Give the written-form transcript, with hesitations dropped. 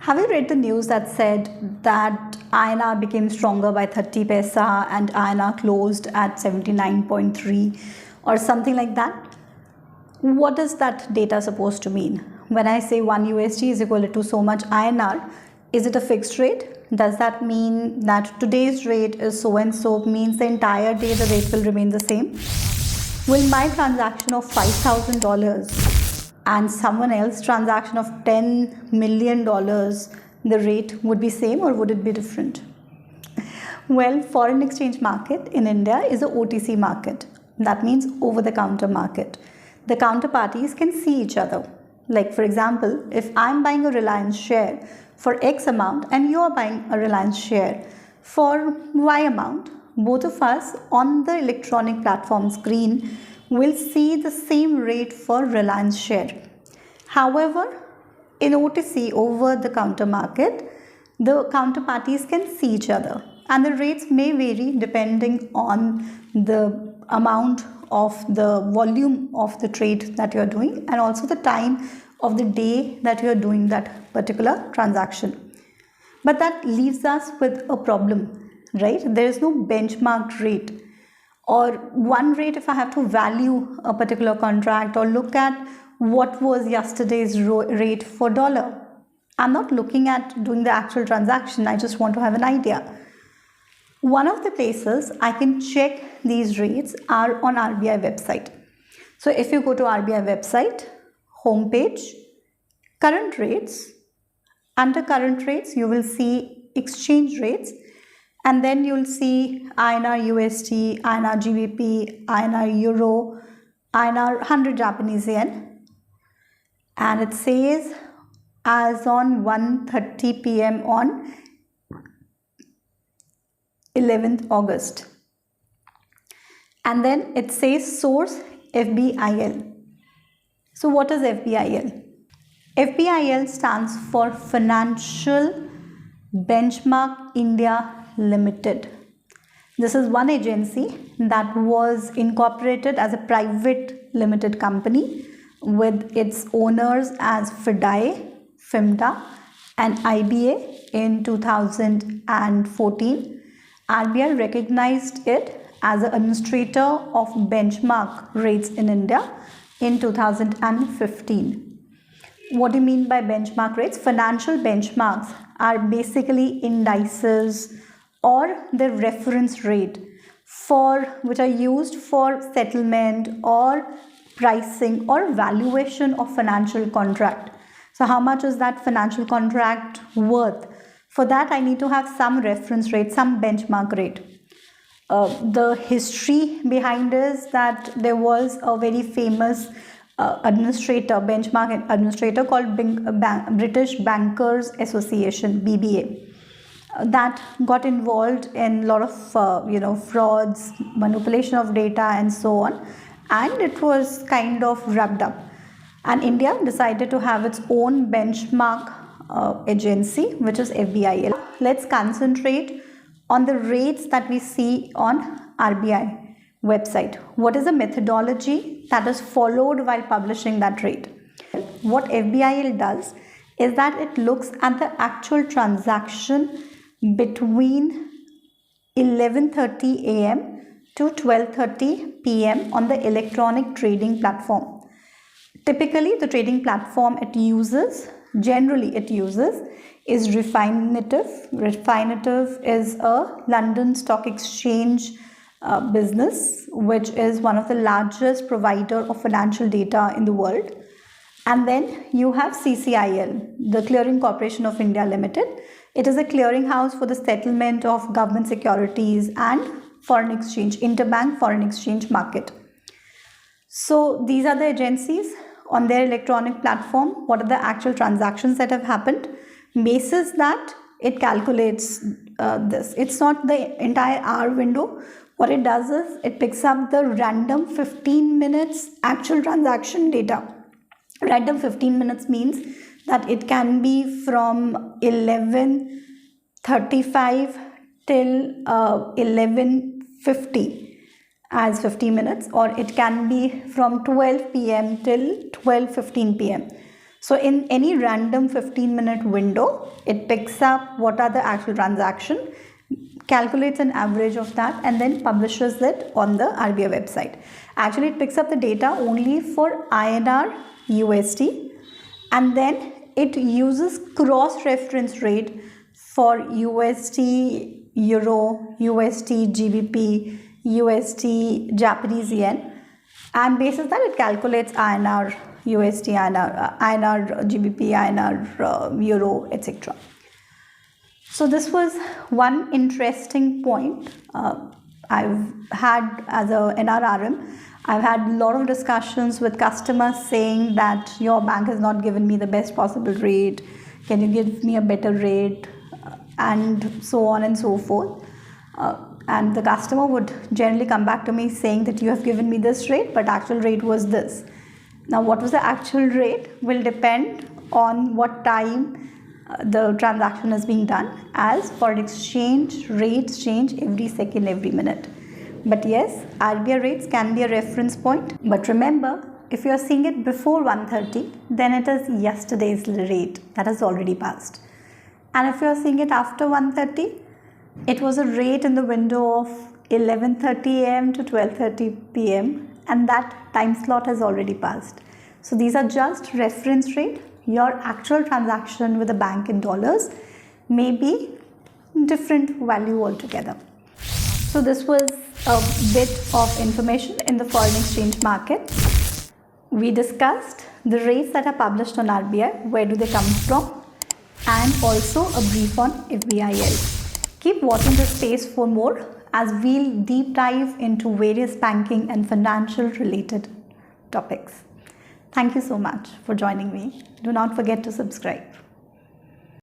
Have you read the news that said that INR became stronger by 30 paisa and INR closed at 79.3 or something like that? What is that data supposed to mean? When I say 1 USD is equal to so much INR, is it a fixed rate? Does that mean that today's rate is so and so, means the entire day the rate will remain the same? Will my transaction of $5,000 and someone else's transaction of $10 million, the rate would be same or would it be different? Well, foreign exchange market in India is a OTC market. That means over-the-counter market. The counterparties can see each other. Like for example, if I'm buying a Reliance share for X amount and you're buying a Reliance share for Y amount, both of us on the electronic platform screen will see the same rate for Reliance share. However, in OTC over the counter market, the counterparties can see each other and the rates may vary depending on the amount of the volume of the trade that you're doing and also the time of the day that you're doing that particular transaction. But that leaves us with a problem, right? There is no benchmark rate or one rate if I have to value a particular contract or look at what was yesterday's rate for dollar. I'm not looking at doing the actual transaction. I just want to have an idea. One of the places I can check these rates are on RBI website. So if you go to RBI website, homepage, current rates, under current rates, you will see exchange rates. And then you'll see INR USD, INR GBP, INR Euro, INR 100 Japanese yen. And it says as on 1:30 p.m. on 11th August. And then it says source FBIL. So what is FBIL? FBIL stands for Financial Benchmark India Limited. This is one agency that was incorporated as a private limited company with its owners as FBIL, FIMTA and IBA in 2014. RBI recognized it as an administrator of benchmark rates in India in 2015. What do you mean by benchmark rates? Financial benchmarks are basically indices or the reference rate which are used for settlement or pricing or valuation of financial contract. So how much is that financial contract worth? For that I need to have some reference rate, some benchmark rate. The history behind is that there was a very famous benchmark administrator called British Bankers Association, BBA. That got involved in a lot of frauds, manipulation of data and so on, and it was kind of wrapped up. And India decided to have its own benchmark agency, which is FBIL. Let's concentrate on the rates that we see on RBI website. What is the methodology that is followed while publishing that rate? What FBIL does is that it looks at the actual transaction between 11:30 a.m. to 12:30 p.m. on the electronic trading platform. Typically, the trading platform generally it uses is Refinitiv. Refinitiv is a London Stock Exchange business, which is one of the largest provider of financial data in the world. And then you have CCIL, the Clearing Corporation of India Limited. It is a clearing house for the settlement of government securities and foreign exchange, interbank foreign exchange market. So these are the agencies on their electronic platform. What are the actual transactions that have happened? Basis that it calculates this. It's not the entire hour window. What it does is it picks up the random 15 minutes actual transaction data. Random 15 minutes means that it can be from 11:35 till 11:50 as 50 minutes, or it can be from 12 p.m. till 12:15 p.m. So in any random 15-minute window, it picks up what are the actual transaction, calculates an average of that, and then publishes it on the RBI website. Actually, it picks up the data only for INR USD, and then it uses cross-reference rate for USD Euro, USD GBP, USD Japanese yen, and basis that it calculates INR USD, INR GBP, INR Euro, etc. So this was one interesting point I've had as a NRRM. I've had a lot of discussions with customers saying that your bank has not given me the best possible rate. Can you give me a better rate? And so on and so forth. And the customer would generally come back to me saying that you have given me this rate, but actual rate was this. Now, what was the actual rate will depend on what time the transaction is being done, as foreign exchange rates change every second, every minute. But yes, RBI rates can be a reference point. But remember, if you are seeing it before 1:30, then it is yesterday's rate that has already passed. And if you are seeing it after 1:30, it was a rate in the window of 11:30 am to 12:30 pm, and that time slot has already passed. So these are just reference rate. Your actual transaction with the bank in dollars may be different value altogether. So this was a bit of information in the foreign exchange market. We discussed the rates that are published on RBI, where do they come from, and also a brief on FBIL. Keep watching this space for more, as we'll deep dive into various banking and financial related topics. Thank you so much for joining me. Do not forget to subscribe.